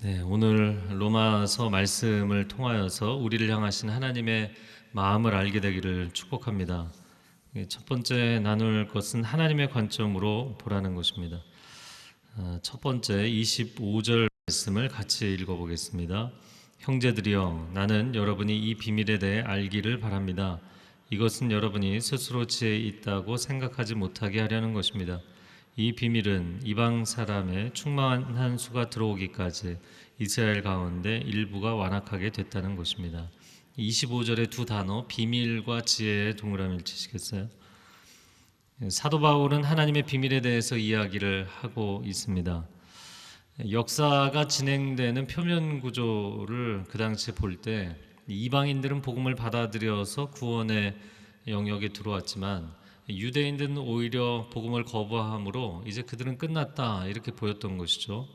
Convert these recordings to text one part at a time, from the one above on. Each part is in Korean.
네, 오늘 로마서 말씀을 통하여서 우리를 향하신 하나님의 마음을 알게 되기를 축복합니다. 첫 번째 나눌 것은 하나님의 관점으로 보라는 것입니다. 첫 번째 25절 말씀을 같이 읽어보겠습니다. 형제들이여, 나는 여러분이 이 비밀에 대해 알기를 바랍니다. 이것은 여러분이 스스로 지혜 있다고 생각하지 못하게 하려는 것입니다. 이 비밀은 이방 사람의 충만한 수가 들어오기까지 이스라엘 가운데 일부가 완악하게 됐다는 것입니다. 25절의 두 단어 비밀과 지혜의 동그라미를 치시겠어요? 사도 바울은 하나님의 비밀에 대해서 이야기를 하고 있습니다. 역사가 진행되는 표면 구조를 그 당시에 볼 때 이방인들은 복음을 받아들여서 구원의 영역에 들어왔지만 유대인들은 오히려 복음을 거부함으로 이제 그들은 끝났다 이렇게 보였던 것이죠.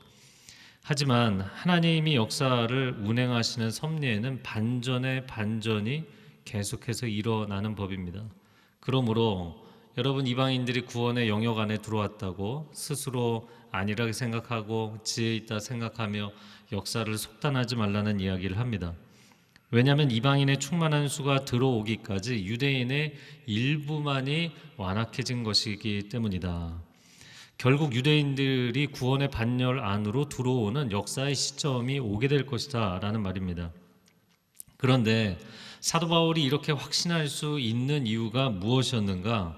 하지만 하나님이 역사를 운행하시는 섭리에는 반전의 반전이 계속해서 일어나는 법입니다. 그러므로 여러분, 이방인들이 구원의 영역 안에 들어왔다고 스스로 안일하게 생각하고 지혜 있다 생각하며 역사를 속단하지 말라는 이야기를 합니다. 왜냐하면 이방인의 충만한 수가 들어오기까지 유대인의 일부만이 완악해진 것이기 때문이다. 결국 유대인들이 구원의 반열 안으로 들어오는 역사의 시점이 오게 될 것이다 라는 말입니다. 그런데 사도 바울이 이렇게 확신할 수 있는 이유가 무엇이었는가?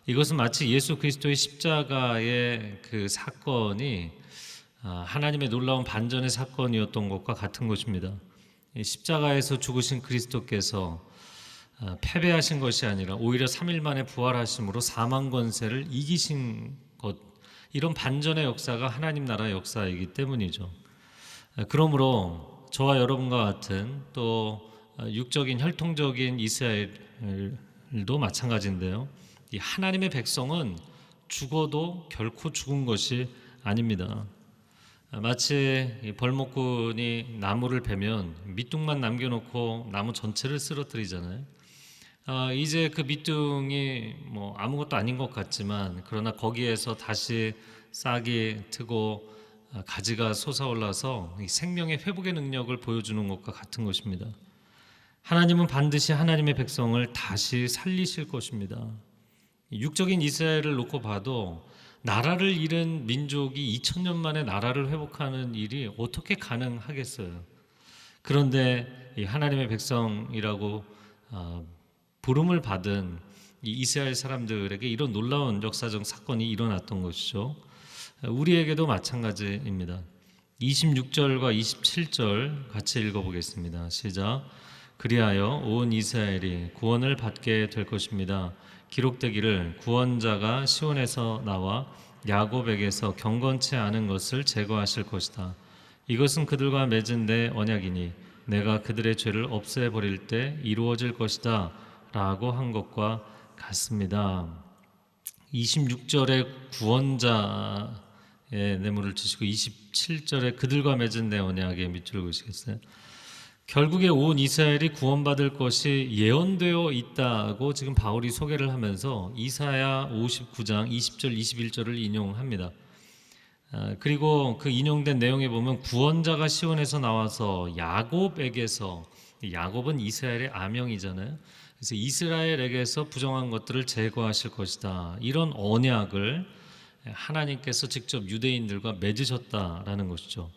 이것은 마치 예수 그리스도의 십자가의 그 사건이 하나님의 놀라운 반전의 사건이었던 것과 같은 것입니다. 십자가에서 죽으신 그리스도께서 패배하신 것이 아니라 오히려 3일 만에 부활하심으로 사망 권세를 이기신 것, 이런 반전의 역사가 하나님 나라의 역사이기 때문이죠. 그러므로 저와 여러분과 같은 또 육적인 혈통적인 이스라엘도 마찬가지인데요. 이 하나님의 백성은 죽어도 결코 죽은 것이 아닙니다. 마치 벌목꾼이 나무를 베면 밑둥만 남겨놓고 나무 전체를 쓰러뜨리잖아요. 이제 그 밑둥이 뭐 아무것도 아닌 것 같지만 그러나 거기에서 다시 싹이 트고 가지가 솟아올라서 생명의 회복의 능력을 보여주는 것과 같은 것입니다. 하나님은 반드시 하나님의 백성을 다시 살리실 것입니다. 육적인 이스라엘을 놓고 봐도 나라를 잃은 민족이 2000년 만에 나라를 회복하는 일이 어떻게 가능하겠어요? 그런데 이 하나님의 백성이라고 부름을 받은 이 이스라엘 사람들에게 이런 놀라운 역사적 사건이 일어났던 것이죠. 우리에게도 마찬가지입니다. 26절과 27절 같이 읽어보겠습니다. 시작. 그리하여 온 이스라엘이 구원을 받게 될 것입니다. 기록되기를 구원자가 시온에서 나와 야곱에게서 경건치 않은 것을 제거하실 것이다. 이것은 그들과 맺은 내 언약이니 내가 그들의 죄를 없애버릴 때 이루어질 것이다 라고 한 것과 같습니다. 26절에 구원자의 내물을 주시고 27절에 그들과 맺은 내 언약에 밑줄 그으시겠어요? 결국에 온 이스라엘이 구원받을 것이 예언되어 있다고 지금 바울이 소개를 하면서 이사야 59장 20절 21절을 인용합니다. 그리고 그 인용된 내용에 보면 구원자가 시온에서 나와서 야곱에게서, 야곱은 이스라엘의 아명이잖아요. 그래서 이스라엘에게서 부정한 것들을 제거하실 것이다. 이런 언약을 하나님께서 직접 유대인들과 맺으셨다라는 것이죠.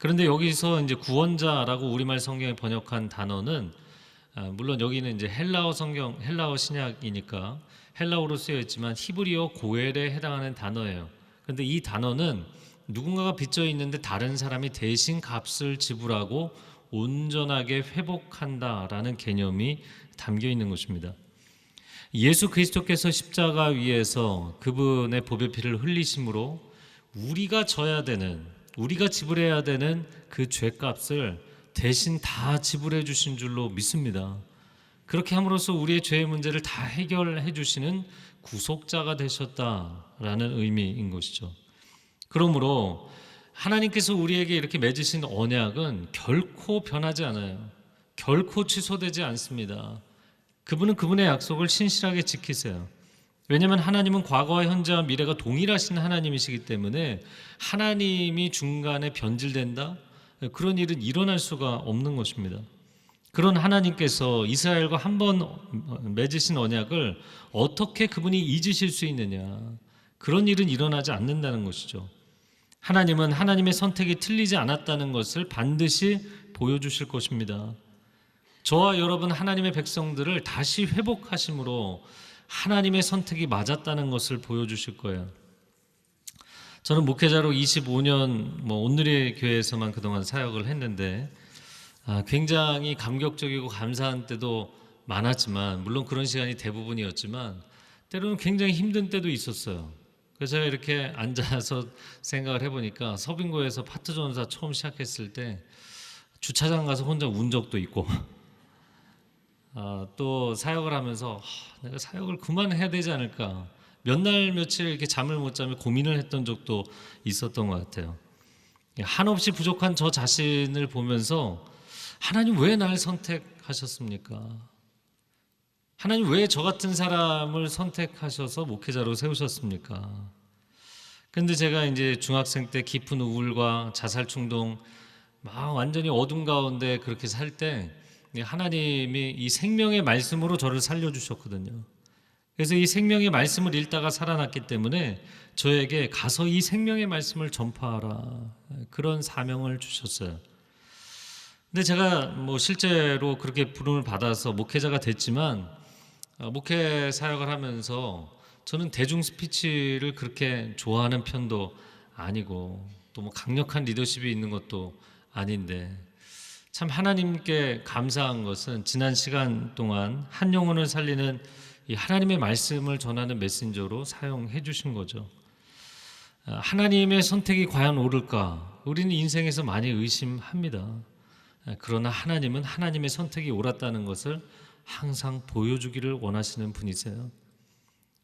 그런데 여기서 이제 구원자라고 우리말 성경에 번역한 단어는 물론 여기는 이제 헬라어 성경, 헬라어 신약이니까 헬라어로 쓰여 있지만 히브리어 고엘에 해당하는 단어예요. 그런데 이 단어는 누군가가 빚져 있는데 다른 사람이 대신 값을 지불하고 온전하게 회복한다라는 개념이 담겨 있는 것입니다. 예수 그리스도께서 십자가 위에서 그분의 보배 피를 흘리심으로 우리가 져야 되는, 우리가 지불해야 되는 그 죄값을 대신 다 지불해 주신 줄로 믿습니다. 그렇게 함으로써 우리의 죄의 문제를 다 해결해 주시는 구속자가 되셨다라는 의미인 것이죠. 그러므로 하나님께서 우리에게 이렇게 맺으신 언약은 결코 변하지 않아요. 결코 취소되지 않습니다. 그분은 그분의 약속을 신실하게 지키세요. 왜냐하면 하나님은 과거와 현재와 미래가 동일하신 하나님이시기 때문에 하나님이 중간에 변질된다? 그런 일은 일어날 수가 없는 것입니다. 그런 하나님께서 이스라엘과 한번 맺으신 언약을 어떻게 그분이 잊으실 수 있느냐, 그런 일은 일어나지 않는다는 것이죠. 하나님은 하나님의 선택이 틀리지 않았다는 것을 반드시 보여주실 것입니다. 저와 여러분 하나님의 백성들을 다시 회복하심으로 하나님의 선택이 맞았다는 것을 보여주실 거예요. 저는 목회자로 25년 온누리 교회에서만 그동안 사역을 했는데 굉장히 감격적이고 감사한 때도 많았지만, 물론 그런 시간이 대부분이었지만 때로는 굉장히 힘든 때도 있었어요. 그래서 제가 이렇게 앉아서 생각을 해보니까 서빙고에서 파트 전사 처음 시작했을 때 주차장 가서 혼자 운 적도 있고 또 사역을 하면서 내가 사역을 그만해야 되지 않을까, 몇 날 며칠 이렇게 잠을 못 자며 고민을 했던 적도 있었던 것 같아요. 한없이 부족한 저 자신을 보면서 하나님 왜 날 선택하셨습니까? 하나님 왜 저 같은 사람을 선택하셔서 목회자로 세우셨습니까? 근데 제가 이제 중학생 때 깊은 우울과 자살 충동, 막 완전히 어둠 가운데 그렇게 살 때 하나님이 이 생명의 말씀으로 저를 살려주셨거든요. 그래서 이 생명의 말씀을 읽다가 살아났기 때문에 저에게 가서 이 생명의 말씀을 전파하라, 그런 사명을 주셨어요. 근데 제가 실제로 그렇게 부름을 받아서 목회자가 됐지만, 목회 사역을 하면서 저는 대중 스피치를 그렇게 좋아하는 편도 아니고 또 강력한 리더십이 있는 것도 아닌데, 참 하나님께 감사한 것은 지난 시간 동안 한 영혼을 살리는 이 하나님의 말씀을 전하는 메신저로 사용해 주신 거죠. 하나님의 선택이 과연 옳을까? 우리는 인생에서 많이 의심합니다. 그러나 하나님은 하나님의 선택이 옳았다는 것을 항상 보여주기를 원하시는 분이세요.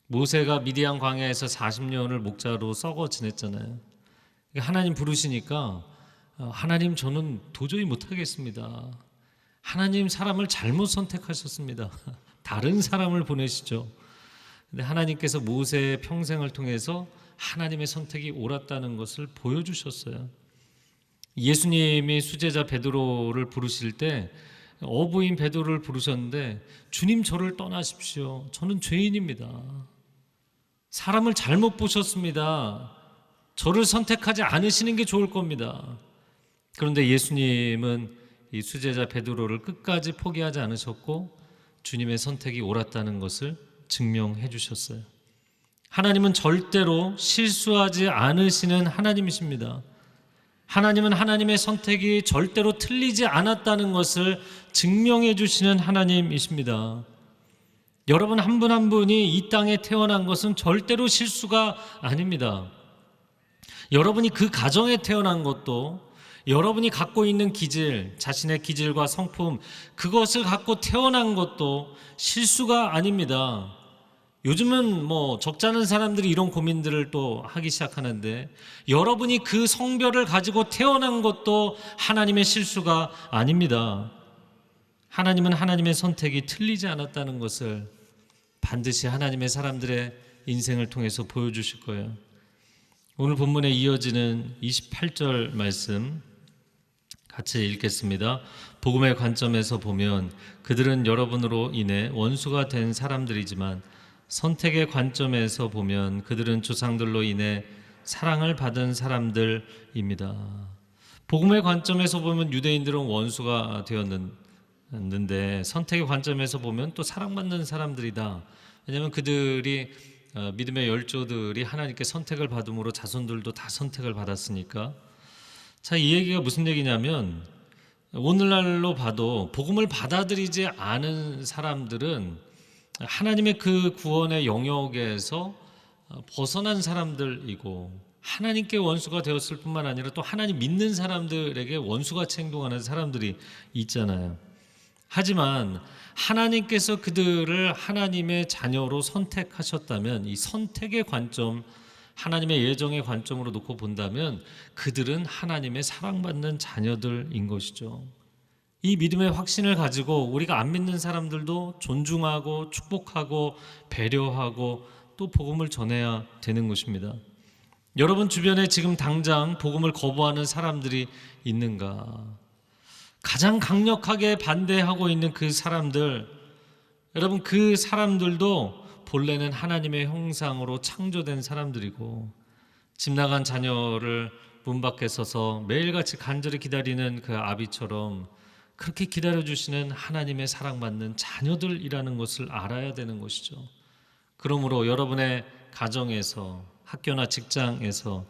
모세가 미디안 광야에서 40년을 목자로 썩어 지냈잖아요. 하나님 부르시니까 하나님 저는 도저히 못하겠습니다. 하나님 사람을 잘못 선택하셨습니다. 다른 사람을 보내시죠. 근데 하나님께서 모세의 평생을 통해서 하나님의 선택이 옳았다는 것을 보여주셨어요. 예수님이 수제자 베드로를 부르실 때 어부인 베드로를 부르셨는데, 주님 저를 떠나십시오. 저는 죄인입니다. 사람을 잘못 보셨습니다. 저를 선택하지 않으시는 게 좋을 겁니다. 그런데 예수님은 이 수제자 베드로를 끝까지 포기하지 않으셨고 주님의 선택이 옳았다는 것을 증명해 주셨어요. 하나님은 절대로 실수하지 않으시는 하나님이십니다. 하나님은 하나님의 선택이 절대로 틀리지 않았다는 것을 증명해 주시는 하나님이십니다. 여러분 한 분 한 분이 이 땅에 태어난 것은 절대로 실수가 아닙니다. 여러분이 그 가정에 태어난 것도, 여러분이 갖고 있는 기질, 자신의 기질과 성품, 그것을 갖고 태어난 것도 실수가 아닙니다. 요즘은 적잖은 사람들이 이런 고민들을 또 하기 시작하는데, 여러분이 그 성별을 가지고 태어난 것도 하나님의 실수가 아닙니다. 하나님은 하나님의 선택이 틀리지 않았다는 것을 반드시 하나님의 사람들의 인생을 통해서 보여주실 거예요. 오늘 본문에 이어지는 28절 말씀 같이 읽겠습니다. 복음의 관점에서 보면 그들은 여러분으로 인해 원수가 된 사람들이지만, 선택의 관점에서 보면 그들은 조상들로 인해 사랑을 받은 사람들입니다. 복음의 관점에서 보면 유대인들은 원수가 되었는데, 선택의 관점에서 보면 또 사랑받는 사람들이다. 왜냐하면 그들이 믿음의 열조들이 하나님께 선택을 받음으로 자손들도 다 선택을 받았으니까. 자, 이 얘기가 무슨 얘기냐면, 오늘날로 봐도 복음을 받아들이지 않은 사람들은 하나님의 그 구원의 영역에서 벗어난 사람들이고, 하나님께 원수가 되었을 뿐만 아니라 또 하나님 믿는 사람들에게 원수같이 행동하는 사람들이 있잖아요. 하지만 하나님께서 그들을 하나님의 자녀로 선택하셨다면, 이 선택의 관점, 하나님의 예정의 관점으로 놓고 본다면 그들은 하나님의 사랑받는 자녀들인 것이죠. 이 믿음의 확신을 가지고 우리가 안 믿는 사람들도 존중하고 축복하고 배려하고 또 복음을 전해야 되는 것입니다. 여러분 주변에 지금 당장 복음을 거부하는 사람들이 있는가? 가장 강력하게 반대하고 있는 그 사람들, 여러분 그 사람들도 본래는 하나님의 형상으로 창조된 사람들이고, 집 나간 자녀를 문 밖에 서서 매일같이 간절히 기다리는 그 아비처럼 그렇게 기다려주시는 하나님의 사랑받는 자녀들이라는 것을 알아야 되는 것이죠. 그러므로 여러분의 가정에서, 학교나 직장에서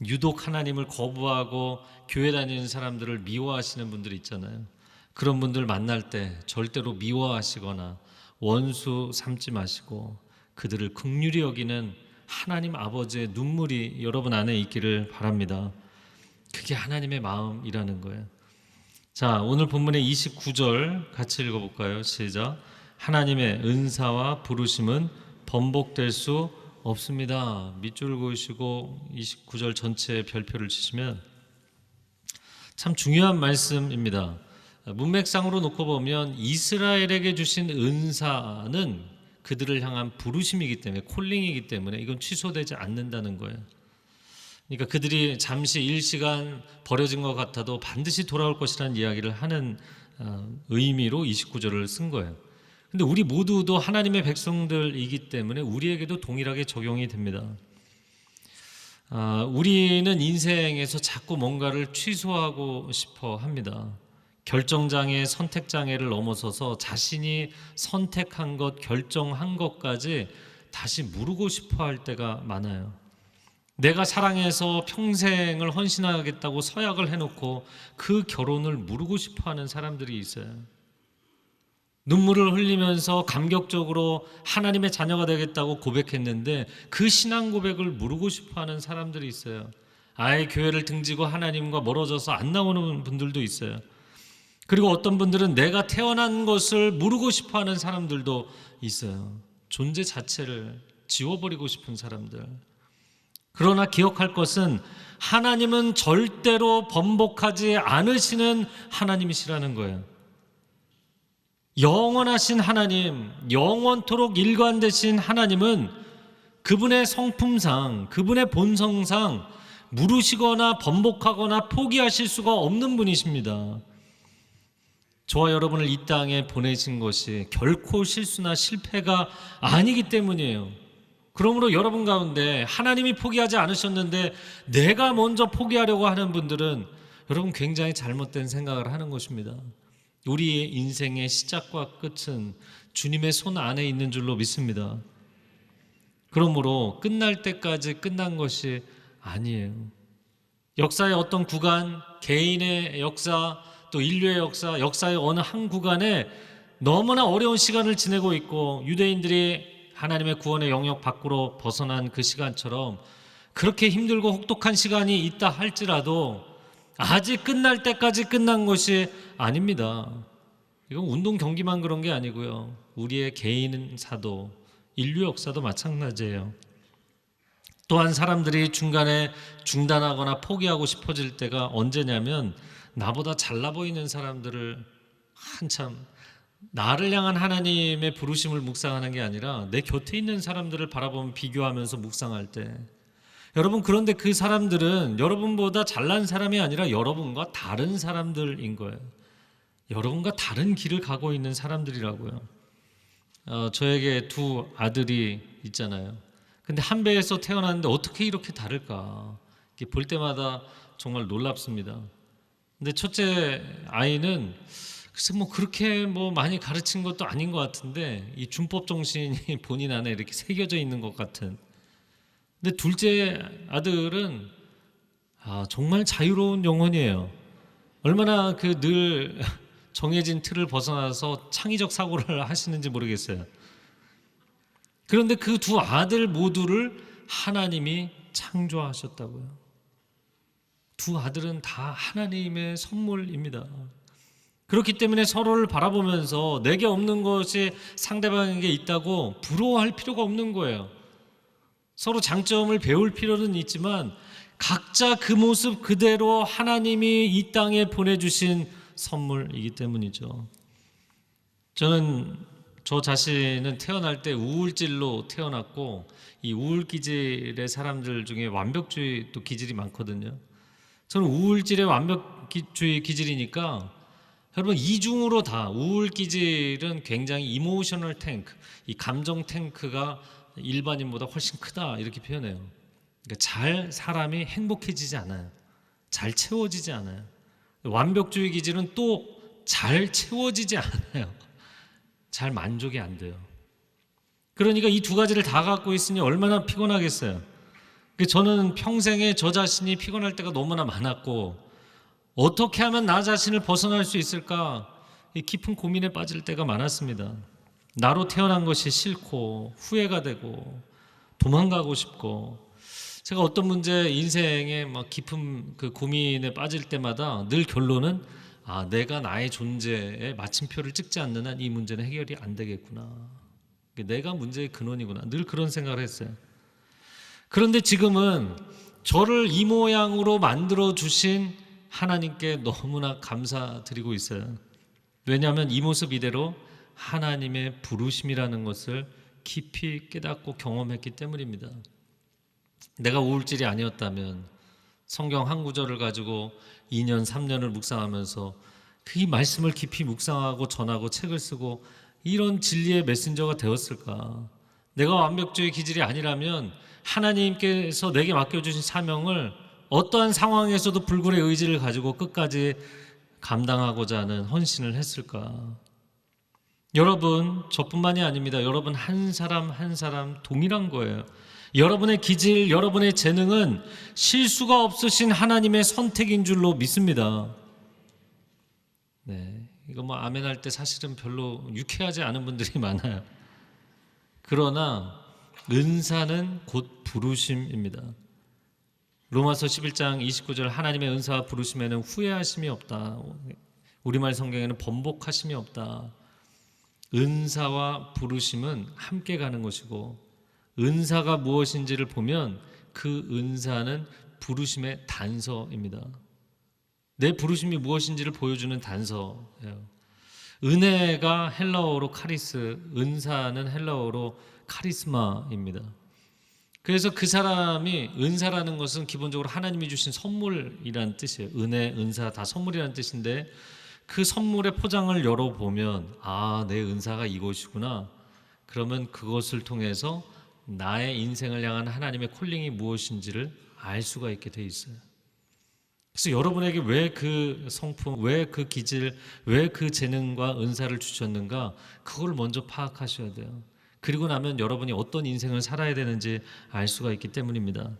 유독 하나님을 거부하고 교회 다니는 사람들을 미워하시는 분들이 있잖아요. 그런 분들 만날 때 절대로 미워하시거나 원수 삼지 마시고 그들을 긍휼히 여기는 하나님 아버지의 눈물이 여러분 안에 있기를 바랍니다. 그게 하나님의 마음이라는 거예요. 자, 오늘 본문의 29절 같이 읽어볼까요? 시작. 하나님의 은사와 부르심은 번복될 수 없습니다. 밑줄 그으시고 29절 전체에 별표를 치시면 참 중요한 말씀입니다. 문맥상으로 놓고 보면 이스라엘에게 주신 은사는 그들을 향한 부르심이기 때문에, 콜링이기 때문에 이건 취소되지 않는다는 거예요. 그러니까 그들이 잠시 일시간 버려진 것 같아도 반드시 돌아올 것이라는 이야기를 하는 의미로 29절을 쓴 거예요. 근데 우리 모두도 하나님의 백성들이기 때문에 우리에게도 동일하게 적용이 됩니다. 우리는 인생에서 자꾸 뭔가를 취소하고 싶어 합니다. 결정장애, 선택장애를 넘어서서 자신이 선택한 것, 결정한 것까지 다시 무르고 싶어 할 때가 많아요. 내가 사랑해서 평생을 헌신하겠다고 서약을 해놓고 그 결혼을 무르고 싶어 하는 사람들이 있어요. 눈물을 흘리면서 감격적으로 하나님의 자녀가 되겠다고 고백했는데 그 신앙 고백을 무르고 싶어 하는 사람들이 있어요. 아예 교회를 등지고 하나님과 멀어져서 안 나오는 분들도 있어요. 그리고 어떤 분들은 내가 태어난 것을 무르고 싶어 하는 사람들도 있어요. 존재 자체를 지워버리고 싶은 사람들. 그러나 기억할 것은 하나님은 절대로 번복하지 않으시는 하나님이시라는 거예요. 영원하신 하나님, 영원토록 일관되신 하나님은 그분의 성품상, 그분의 본성상 무르시거나 번복하거나 포기하실 수가 없는 분이십니다. 저와 여러분을 이 땅에 보내신 것이 결코 실수나 실패가 아니기 때문이에요. 그러므로 여러분 가운데 하나님이 포기하지 않으셨는데 내가 먼저 포기하려고 하는 분들은 여러분 굉장히 잘못된 생각을 하는 것입니다. 우리의 인생의 시작과 끝은 주님의 손 안에 있는 줄로 믿습니다. 그러므로 끝날 때까지 끝난 것이 아니에요. 역사의 어떤 구간, 개인의 역사, 또 인류의 역사, 역사의 어느 한 구간에 너무나 어려운 시간을 지내고 있고 유대인들이 하나님의 구원의 영역 밖으로 벗어난 그 시간처럼 그렇게 힘들고 혹독한 시간이 있다 할지라도 아직 끝날 때까지 끝난 것이 아닙니다. 이건 운동 경기만 그런 게 아니고요. 우리의 개인사도 인류 역사도 마찬가지예요. 또한 사람들이 중간에 중단하거나 포기하고 싶어질 때가 언제냐면 나보다 잘나 보이는 사람들을 한참 나를 향한 하나님의 부르심을 묵상하는 게 아니라 내 곁에 있는 사람들을 바라보면 비교하면서 묵상할 때 여러분 그런데 그 사람들은 여러분보다 잘난 사람이 아니라 여러분과 다른 사람들인 거예요. 여러분과 다른 길을 가고 있는 사람들이라고요. 저에게 두 아들이 있잖아요. 근데 한 배에서 태어났는데 어떻게 이렇게 다를까? 이렇게 볼 때마다 정말 놀랍습니다. 근데 첫째 아이는 글쎄 그렇게 많이 가르친 것도 아닌 것 같은데 이 준법 정신이 본인 안에 이렇게 새겨져 있는 것 같은. 근데 둘째 아들은 정말 자유로운 영혼이에요. 얼마나 늘 정해진 틀을 벗어나서 창의적 사고를 하시는지 모르겠어요. 그런데 그 두 아들 모두를 하나님이 창조하셨다고요. 두 아들은 다 하나님의 선물입니다. 그렇기 때문에 서로를 바라보면서 내게 없는 것이 상대방에게 있다고 부러워할 필요가 없는 거예요. 서로 장점을 배울 필요는 있지만 각자 그 모습 그대로 하나님이 이 땅에 보내주신 선물이기 때문이죠. 저는 저 자신은 태어날 때 우울질로 태어났고 이 우울 기질의 사람들 중에 완벽주의 또 기질이 많거든요. 저는 우울질의 완벽주의 기질이니까 여러분 이중으로 다 우울 기질은 굉장히 이모셔널 탱크, 이 감정 탱크가 일반인보다 훨씬 크다 이렇게 표현해요. 그러니까 사람이 행복해지지 않아요. 잘 채워지지 않아요. 완벽주의 기질은 또 잘 채워지지 않아요. 잘 만족이 안 돼요. 그러니까 이 두 가지를 다 갖고 있으니 얼마나 피곤하겠어요. 저는 평생에 저 자신이 피곤할 때가 너무나 많았고 어떻게 하면 나 자신을 벗어날 수 있을까 깊은 고민에 빠질 때가 많았습니다. 나로 태어난 것이 싫고 후회가 되고 도망가고 싶고 제가 어떤 문제 인생에 막 깊은 그 고민에 빠질 때마다 늘 결론은 내가 나의 존재에 마침표를 찍지 않는 한 이 문제는 해결이 안 되겠구나. 내가 문제의 근원이구나. 늘 그런 생각을 했어요. 그런데 지금은 저를 이 모양으로 만들어 주신 하나님께 너무나 감사드리고 있어요. 왜냐하면 이 모습 이대로 하나님의 부르심이라는 것을 깊이 깨닫고 경험했기 때문입니다. 내가 우울질이 아니었다면 성경 한 구절을 가지고 2년, 3년을 묵상하면서 그 말씀을 깊이 묵상하고 전하고 책을 쓰고 이런 진리의 메신저가 되었을까? 내가 완벽주의 기질이 아니라면 하나님께서 내게 맡겨주신 사명을 어떠한 상황에서도 불굴의 의지를 가지고 끝까지 감당하고자 하는 헌신을 했을까? 여러분, 저뿐만이 아닙니다. 여러분 한 사람 한 사람 동일한 거예요. 여러분의 기질, 여러분의 재능은 실수가 없으신 하나님의 선택인 줄로 믿습니다. 네, 이거 아멘 할 때 사실은 별로 유쾌하지 않은 분들이 많아요. 그러나 은사는 곧 부르심입니다. 로마서 11장 29절 하나님의 은사와 부르심에는 후회하심이 없다. 우리말 성경에는 번복하심이 없다. 은사와 부르심은 함께 가는 것이고 은사가 무엇인지를 보면 그 은사는 부르심의 단서입니다. 내 부르심이 무엇인지를 보여주는 단서예요. 은혜가 헬라어로 카리스, 은사는 헬라어로 카리스마입니다. 그래서 그 사람이 은사라는 것은 기본적으로 하나님이 주신 선물이라는 뜻이에요. 은혜, 은사 다 선물이라는 뜻인데 그 선물의 포장을 열어보면 내 은사가 이것이구나. 그러면 그것을 통해서 나의 인생을 향한 하나님의 콜링이 무엇인지를 알 수가 있게 돼 있어요. 그래서 여러분에게 왜 그 성품, 왜 그 기질, 왜 그 재능과 은사를 주셨는가 그걸 먼저 파악하셔야 돼요. 그리고 나면 여러분이 어떤 인생을 살아야 되는지 알 수가 있기 때문입니다.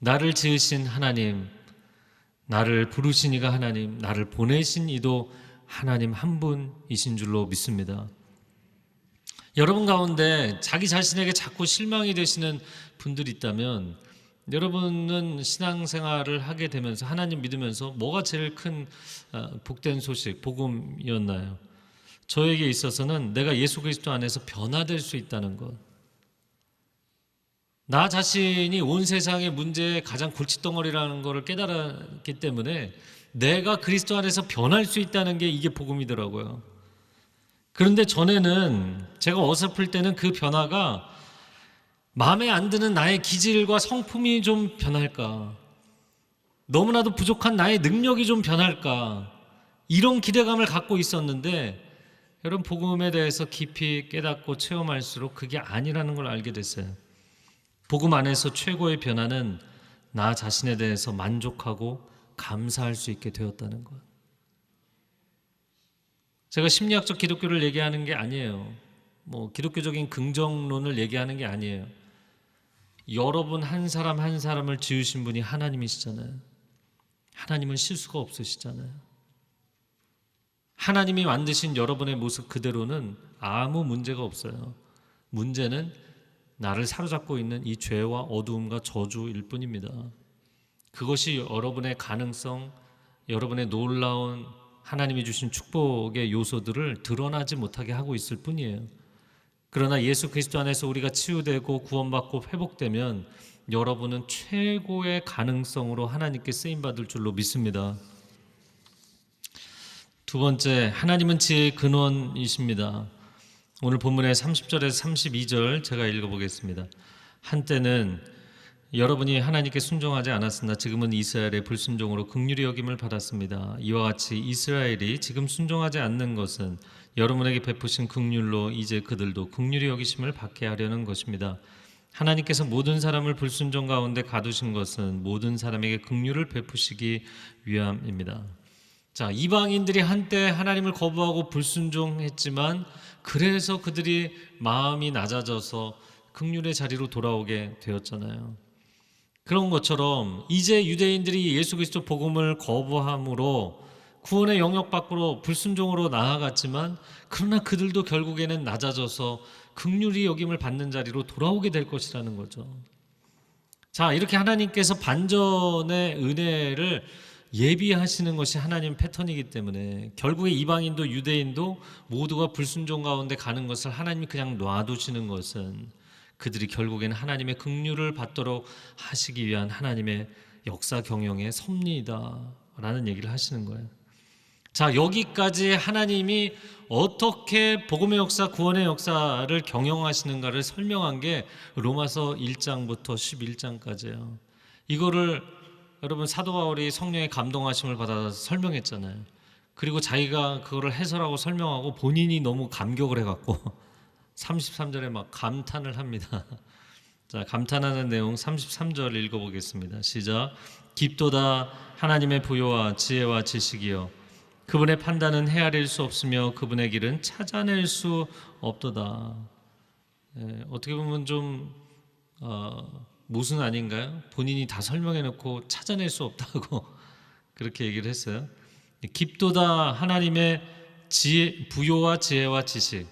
나를 지으신 하나님, 나를 부르신 이가 하나님, 나를 보내신 이도 하나님 한 분이신 줄로 믿습니다. 여러분 가운데 자기 자신에게 자꾸 실망이 되시는 분들이 있다면 여러분은 신앙생활을 하게 되면서 하나님 믿으면서 뭐가 제일 큰 복된 소식, 복음이었나요? 저에게 있어서는 내가 예수 그리스도 안에서 변화될 수 있다는 것. 나 자신이 온 세상의 문제의 가장 골칫덩어리라는 것을 깨달았기 때문에 내가 그리스도 안에서 변할 수 있다는 게 이게 복음이더라고요. 그런데 전에는 제가 어설플 때는 그 변화가 마음에 안 드는 나의 기질과 성품이 좀 변할까, 너무나도 부족한 나의 능력이 좀 변할까, 이런 기대감을 갖고 있었는데 여러분 복음에 대해서 깊이 깨닫고 체험할수록 그게 아니라는 걸 알게 됐어요. 복음 안에서 최고의 변화는 나 자신에 대해서 만족하고 감사할 수 있게 되었다는 것. 제가 심리학적 기독교를 얘기하는 게 아니에요. 기독교적인 긍정론을 얘기하는 게 아니에요. 여러분 한 사람 한 사람을 지으신 분이 하나님이시잖아요. 하나님은 실수가 없으시잖아요. 하나님이 만드신 여러분의 모습 그대로는 아무 문제가 없어요. 문제는 나를 사로잡고 있는 이 죄와 어두움과 저주일 뿐입니다. 그것이 여러분의 가능성, 여러분의 놀라운 하나님이 주신 축복의 요소들을 드러나지 못하게 하고 있을 뿐이에요. 그러나 예수 그리스도 안에서 우리가 치유되고 구원받고 회복되면 여러분은 최고의 가능성으로 하나님께 쓰임받을 줄로 믿습니다. 두 번째, 하나님은 지혜의 근원이십니다. 오늘 본문의 30절에서 32절 제가 읽어보겠습니다. 한때는 여러분이 하나님께 순종하지 않았으나 지금은 이스라엘의 불순종으로 긍휼히 여김을 받았습니다. 이와 같이 이스라엘이 지금 순종하지 않는 것은 여러분에게 베푸신 긍휼로 이제 그들도 긍휼히 여기심을 받게 하려는 것입니다. 하나님께서 모든 사람을 불순종 가운데 가두신 것은 모든 사람에게 긍휼을 베푸시기 위함입니다. 자, 이방인들이 한때 하나님을 거부하고 불순종했지만 그래서 그들이 마음이 낮아져서 긍휼의 자리로 돌아오게 되었잖아요. 그런 것처럼 이제 유대인들이 예수 그리스도 복음을 거부함으로 구원의 영역 밖으로 불순종으로 나아갔지만 그러나 그들도 결국에는 낮아져서 긍휼히 여김을 받는 자리로 돌아오게 될 것이라는 거죠. 자, 이렇게 하나님께서 반전의 은혜를 예비하시는 것이 하나님 패턴이기 때문에 결국에 이방인도 유대인도 모두가 불순종 가운데 가는 것을 하나님이 그냥 놔두시는 것은 그들이 결국에는 하나님의 긍휼을 받도록 하시기 위한 하나님의 역사 경영의 섭리이다라는 얘기를 하시는 거예요. 자, 여기까지 하나님이 어떻게 복음의 역사, 구원의 역사를 경영하시는가를 설명한 게 로마서 1장부터 11장까지예요. 이거를 여러분 사도 바울이 성령의 감동하심을 받아서 설명했잖아요. 그리고 자기가 그거를 해설하고 설명하고 본인이 너무 감격을 해갖고 33절에 막 감탄을 합니다. 자, 감탄하는 내용 33절 읽어보겠습니다. 시작. 깊도다 하나님의 부요와 지혜와 지식이여 그분의 판단은 헤아릴 수 없으며 그분의 길은 찾아낼 수 없도다. 어떻게 보면 좀 모순 아닌가요? 본인이 다 설명해놓고 찾아낼 수 없다고 그렇게 얘기를 했어요. 깊도다 하나님의 지혜, 부요와 지혜와 지식.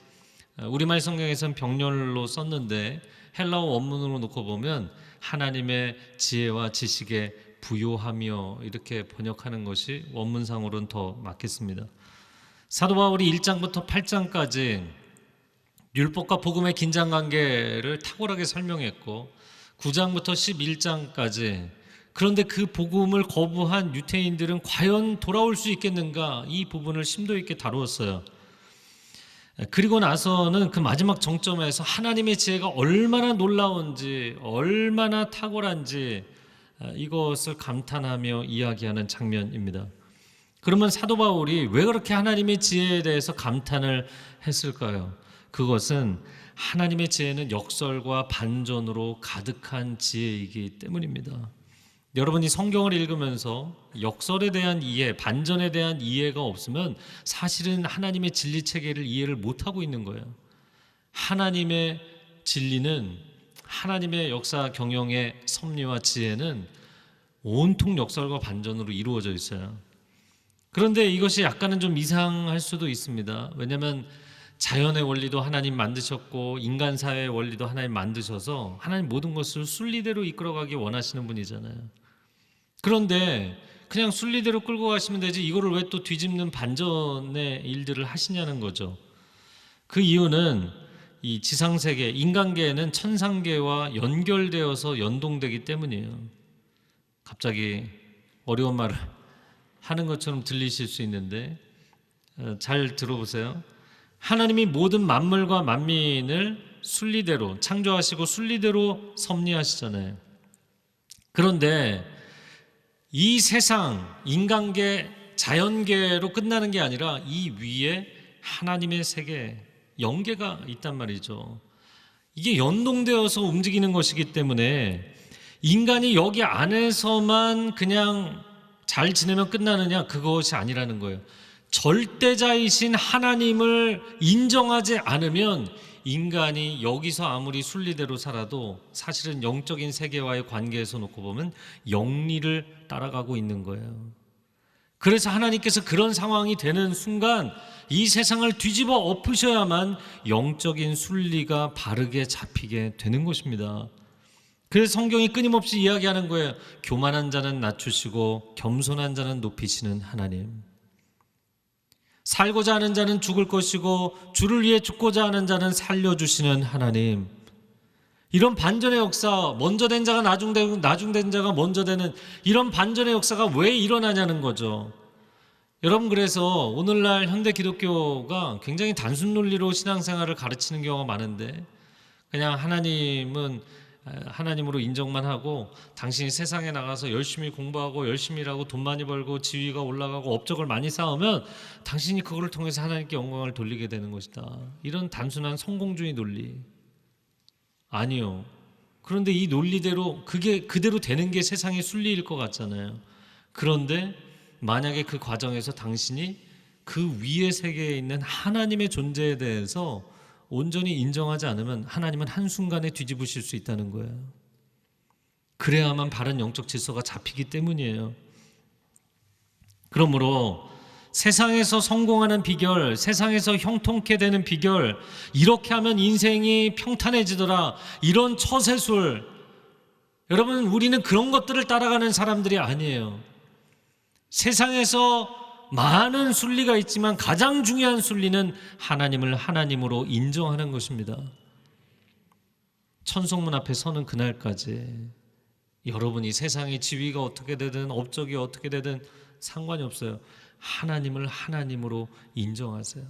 우리말 성경에서는 병렬로 썼는데 헬라어 원문으로 놓고 보면 하나님의 지혜와 지식에 부요하며 이렇게 번역하는 것이 원문상으로는 더 맞겠습니다. 사도 바울이 1장부터 8장까지 율법과 복음의 긴장관계를 탁월하게 설명했고 9장부터 11장까지 그런데 그 복음을 거부한 유대인들은 과연 돌아올 수 있겠는가 이 부분을 심도 있게 다루었어요. 그리고 나서는 그 마지막 정점에서 하나님의 지혜가 얼마나 놀라운지 얼마나 탁월한지 이것을 감탄하며 이야기하는 장면입니다. 그러면 사도 바울이 왜 그렇게 하나님의 지혜에 대해서 감탄을 했을까요? 그것은 하나님의 지혜는 역설과 반전으로 가득한 지혜이기 때문입니다. 여러분이 성경을 읽으면서 역설에 대한 이해, 반전에 대한 이해가 없으면 사실은 하나님의 진리 체계를 이해를 못하고 있는 거예요. 하나님의 진리는 하나님의 역사 경영의 섭리와 지혜는 온통 역설과 반전으로 이루어져 있어요. 그런데 이것이 약간은 좀 이상할 수도 있습니다. 왜냐하면 자연의 원리도 하나님 만드셨고 인간 사회의 원리도 하나님 만드셔서 하나님 모든 것을 순리대로 이끌어가기 원하시는 분이잖아요. 그런데 그냥 순리대로 끌고 가시면 되지 이거를 왜 또 뒤집는 반전의 일들을 하시냐는 거죠. 그 이유는 이 지상세계, 인간계에는 천상계와 연결되어서 연동되기 때문이에요. 갑자기 어려운 말을 하는 것처럼 들리실 수 있는데 잘 들어보세요. 하나님이 모든 만물과 만민을 순리대로 창조하시고 순리대로 섭리하시잖아요. 그런데 이 세상, 인간계, 자연계로 끝나는 게 아니라 이 위에 하나님의 세계, 영계가 있단 말이죠. 이게 연동되어서 움직이는 것이기 때문에 인간이 여기 안에서만 그냥 잘 지내면 끝나느냐? 그것이 아니라는 거예요. 절대자이신 하나님을 인정하지 않으면 인간이 여기서 아무리 순리대로 살아도 사실은 영적인 세계와의 관계에서 놓고 보면 영리를 따라가고 있는 거예요. 그래서 하나님께서 그런 상황이 되는 순간 이 세상을 뒤집어 엎으셔야만 영적인 순리가 바르게 잡히게 되는 것입니다. 그래서 성경이 끊임없이 이야기하는 거예요. 교만한 자는 낮추시고 겸손한 자는 높이시는 하나님. 살고자 하는 자는 죽을 것이고 주를 위해 죽고자 하는 자는 살려주시는 하나님. 이런 반전의 역사, 먼저 된 자가 나중된 자가 먼저 되는 이런 반전의 역사가 왜 일어나냐는 거죠. 여러분, 그래서 오늘날 현대 기독교가 굉장히 단순 논리로 신앙생활을 가르치는 경우가 많은데, 그냥 하나님으로 인정만 하고 당신이 세상에 나가서 열심히 공부하고 열심히 일하고 돈 많이 벌고 지위가 올라가고 업적을 많이 쌓으면 당신이 그걸 통해서 하나님께 영광을 돌리게 되는 것이다. 이런 단순한 성공주의 논리. 아니요. 그런데 이 논리대로 그게 그대로 되는 게 세상의 순리일 것 같잖아요. 그런데 만약에 그 과정에서 당신이 그 위의 세계에 있는 하나님의 존재에 대해서 온전히 인정하지 않으면 하나님은 한순간에 뒤집으실 수 있다는 거예요. 그래야만 바른 영적 질서가 잡히기 때문이에요. 그러므로 세상에서 성공하는 비결, 세상에서 형통케 되는 비결, 이렇게 하면 인생이 평탄해지더라, 이런 처세술, 여러분, 우리는 그런 것들을 따라가는 사람들이 아니에요. 세상에서 많은 순리가 있지만 가장 중요한 순리는 하나님을 하나님으로 인정하는 것입니다. 천성문 앞에 서는 그날까지 여러분이 세상의 지위가 어떻게 되든 업적이 어떻게 되든 상관이 없어요. 하나님을 하나님으로 인정하세요.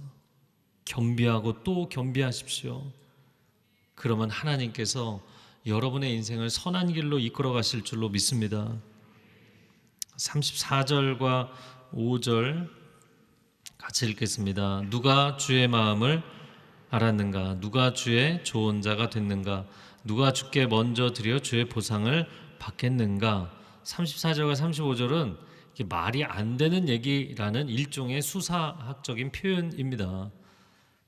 겸비하고 또 겸비하십시오. 그러면 하나님께서 여러분의 인생을 선한 길로 이끌어 가실 줄로 믿습니다. 34절과 5절 같이 읽겠습니다. 누가 주의 마음을 알았는가? 누가 주의 좋은 자가 됐는가? 누가 주께 먼저 드려 주의 보상을 받겠는가? 34절과 35절은 말이 안 되는 얘기라는 일종의 수사학적인 표현입니다.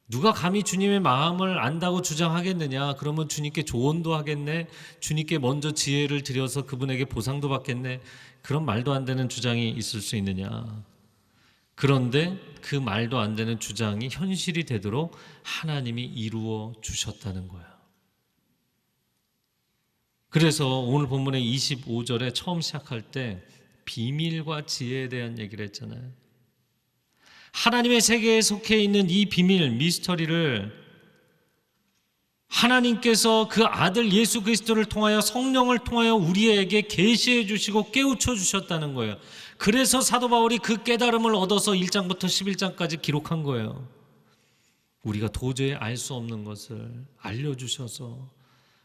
누가 감히 주님의 마음을 안다고 주장하겠느냐? 그러면 주님께 조언도 하겠네? 주님께 먼저 지혜를 드려서 그분에게 보상도 받겠네? 그런 말도 안 되는 주장이 있을 수 있느냐? 그런데 그 말도 안 되는 주장이 현실이 되도록 하나님이 이루어 주셨다는 거예요. 그래서 오늘 본문의 25절에 처음 시작할 때 비밀과 지혜에 대한 얘기를 했잖아요. 하나님의 세계에 속해 있는 이 비밀, 미스터리를 하나님께서 그 아들 예수 그리스도를 통하여 성령을 통하여 우리에게 계시해 주시고 깨우쳐 주셨다는 거예요. 그래서 사도 바울이 그 깨달음을 얻어서 1장부터 11장까지 기록한 거예요. 우리가 도저히 알 수 없는 것을 알려주셔서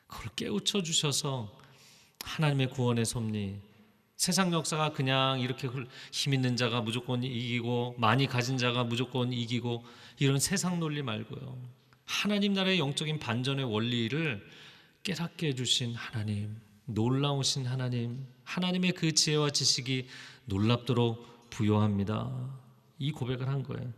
그걸 깨우쳐 주셔서 하나님의 구원의 섭리, 세상 역사가 그냥 이렇게 힘 있는 자가 무조건 이기고 많이 가진 자가 무조건 이기고 이런 세상 논리 말고요, 하나님 나라의 영적인 반전의 원리를 깨닫게 해주신 하나님, 놀라우신 하나님, 하나님의 그 지혜와 지식이 놀랍도록 부요합니다. 이 고백을 한 거예요.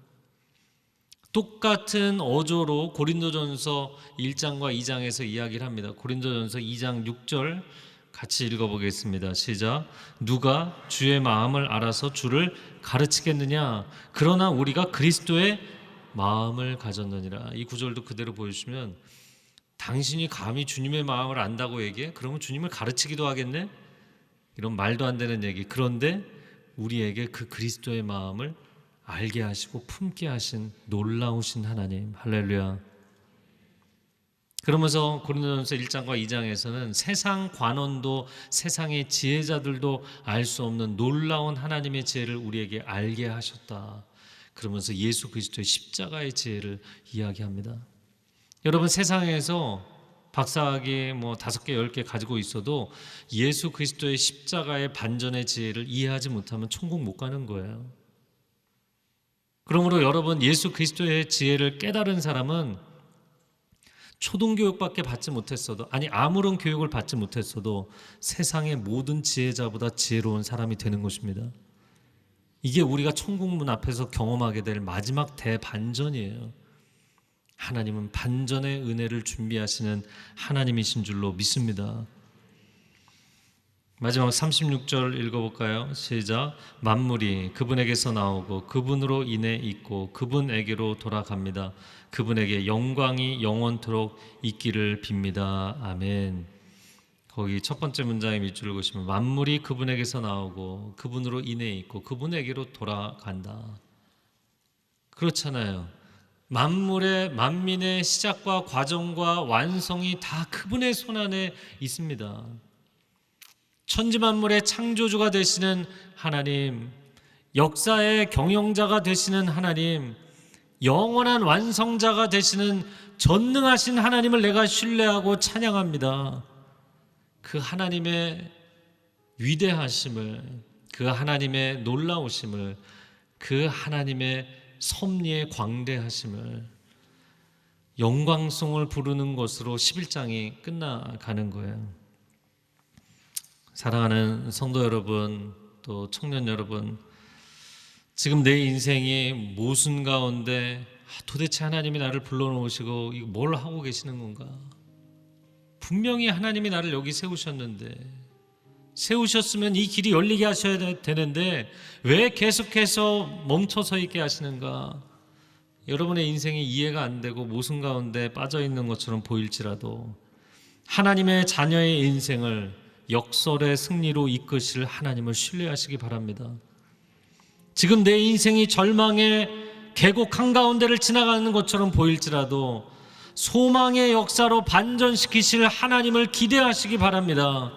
똑같은 어조로 고린도전서 1장과 2장에서 이야기를 합니다. 고린도전서 2장 6절 같이 읽어보겠습니다. 시작. 누가 주의 마음을 알아서 주를 가르치겠느냐? 그러나 우리가 그리스도의 마음을 가졌느니라. 이 구절도 그대로 보여주시면, 당신이 감히 주님의 마음을 안다고 얘기해? 그러면 주님을 가르치기도 하겠네? 이런 말도 안 되는 얘기. 그런데 우리에게 그 그리스도의 마음을 알게 하시고 품게 하신 놀라우신 하나님. 할렐루야. 그러면서 고린도전서 1장과 2장에서는 세상 관원도 세상의 지혜자들도 알 수 없는 놀라운 하나님의 지혜를 우리에게 알게 하셨다. 그러면서 예수 그리스도의 십자가의 지혜를 이야기합니다. 여러분, 세상에서 박사학위 5개, 10개 가지고 있어도 예수 그리스도의 십자가의 반전의 지혜를 이해하지 못하면 천국 못 가는 거예요. 그러므로 여러분, 예수 그리스도의 지혜를 깨달은 사람은 초등교육밖에 받지 못했어도, 아무런 교육을 받지 못했어도 세상의 모든 지혜자보다 지혜로운 사람이 되는 것입니다. 이게 우리가 천국문 앞에서 경험하게 될 마지막 대반전이에요. 하나님은 반전의 은혜를 준비하시는 하나님이신 줄로 믿습니다. 마지막 36절 읽어볼까요? 시작. 만물이 그분에게서 나오고 그분으로 인해 있고 그분에게로 돌아갑니다. 그분에게 영광이 영원토록 있기를 빕니다. 아멘. 거기 첫 번째 문장의 밑줄을 보시면 만물이 그분에게서 나오고 그분으로 인해 있고 그분에게로 돌아간다. 그렇잖아요. 만민의 시작과 과정과 완성이 다 그분의 손안에 있습니다. 천지만물의 창조주가 되시는 하나님, 역사의 경영자가 되시는 하나님, 영원한 완성자가 되시는 전능하신 하나님을 내가 신뢰하고 찬양합니다. 그 하나님의 위대하심을, 그 하나님의 놀라우심을, 그 하나님의 섭리의 광대하심을, 영광송을 부르는 것으로 11장이 끝나가는 거예요. 사랑하는 성도 여러분, 또 청년 여러분, 지금 내 인생이 모순 가운데 도대체 하나님이 나를 불러놓으시고 이거 뭘 하고 계시는 건가? 분명히 하나님이 나를 여기 세우셨는데, 세우셨으면 이 길이 열리게 하셔야 되는데 왜 계속해서 멈춰서 있게 하시는가? 여러분의 인생이 이해가 안 되고 모순 가운데 빠져 있는 것처럼 보일지라도 하나님의 자녀의 인생을 역설의 승리로 이끄실 하나님을 신뢰하시기 바랍니다. 지금 내 인생이 절망의 계곡 한가운데를 지나가는 것처럼 보일지라도 소망의 역사로 반전시키실 하나님을 기대하시기 바랍니다.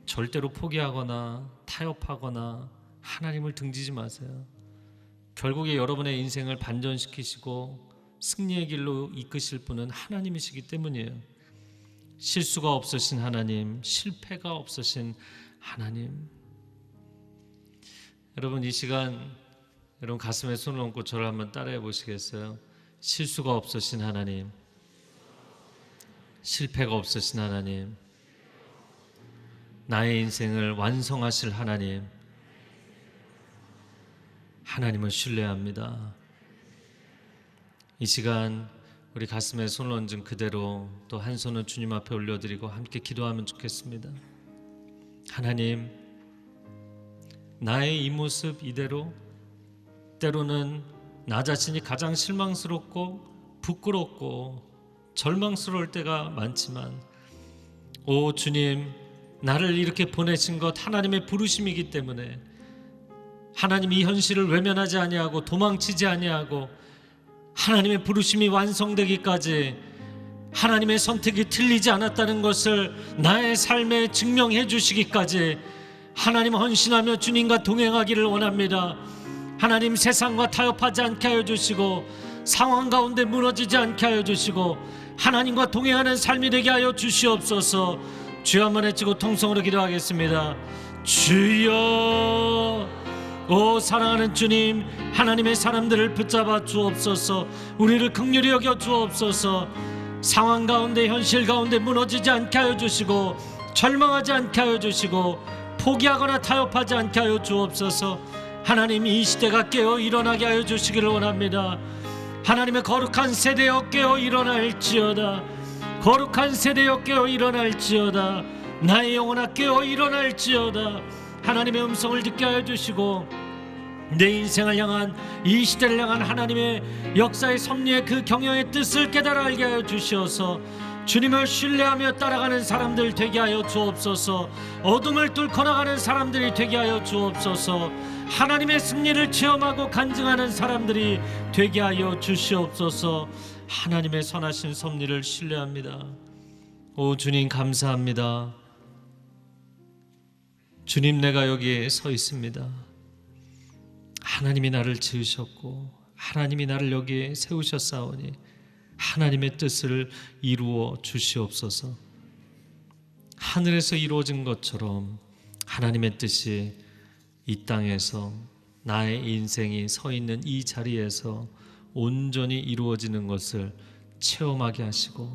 절대로 포기하거나 타협하거나 하나님을 등지지 마세요. 결국에 여러분의 인생을 반전시키시고 승리의 길로 이끄실 분은 하나님이시기 때문이에요. 실수가 없으신 하나님, 실패가 없으신 하나님. 여러분, 이 시간 여러분 가슴에 손을 얹고 저를 한번 따라해 보시겠어요? 실수가 없으신 하나님, 실패가 없으신 하나님, 나의 인생을 완성하실 하나님, 하나님을 신뢰합니다. 이 시간 우리 가슴에 손을 얹은 그대로 또 한 손은 주님 앞에 올려드리고 함께 기도하면 좋겠습니다. 하나님, 나의 이 모습 이대로 때로는 나 자신이 가장 실망스럽고 부끄럽고 절망스러울 때가 많지만, 오 주님, 나를 이렇게 보내신 것 하나님의 부르심이기 때문에 하나님 이 현실을 외면하지 아니하고 도망치지 아니하고 하나님의 부르심이 완성되기까지 하나님의 선택이 틀리지 않았다는 것을 나의 삶에 증명해 주시기까지 하나님 헌신하며 주님과 동행하기를 원합니다. 하나님, 세상과 타협하지 않게 하여 주시고 상황 가운데 무너지지 않게 하여 주시고 하나님과 동행하는 삶이 되게 하여 주시옵소서. 주여 한번 외치고 통성으로 기도하겠습니다. 주여, 오 사랑하는 주님, 하나님의 사람들을 붙잡아 주옵소서. 우리를 긍휼히 여겨 주옵소서. 상황 가운데 현실 가운데 무너지지 않게 하여 주시고 절망하지 않게 하여 주시고 포기하거나 타협하지 않게 하여 주옵소서. 하나님, 이 시대가 깨어 일어나게 하여 주시기를 원합니다. 하나님의 거룩한 세대여 깨어 일어날지어다. 거룩한 세대여 깨어 일어날지어다. 나의 영혼아 깨어 일어날지어다. 하나님의 음성을 듣게 하여 주시고 내 인생을 향한, 이 시대를 향한 하나님의 역사의 섭리의 그 경영의 뜻을 깨달아 알게 하여 주시어서 주님을 신뢰하며 따라가는 사람들 되게 하여 주옵소서. 어둠을 뚫고 나가는 사람들이 되게 하여 주옵소서. 하나님의 승리를 체험하고 간증하는 사람들이 되게 하여 주시옵소서. 하나님의 선하신 섭리를 신뢰합니다. 오 주님, 감사합니다. 주님, 내가 여기에 서 있습니다. 하나님이 나를 지으셨고 하나님이 나를 여기에 세우셨사오니 하나님의 뜻을 이루어 주시옵소서. 하늘에서 이루어진 것처럼 하나님의 뜻이 이 땅에서 나의 인생이 서 있는 이 자리에서 온전히 이루어지는 것을 체험하게 하시고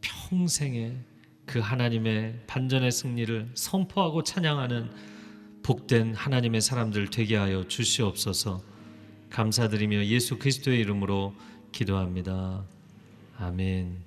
평생에 그 하나님의 반전의 승리를 선포하고 찬양하는 복된 하나님의 사람들 되게 하여 주시옵소서. 감사드리며 예수 그리스도의 이름으로 기도합니다. 아멘.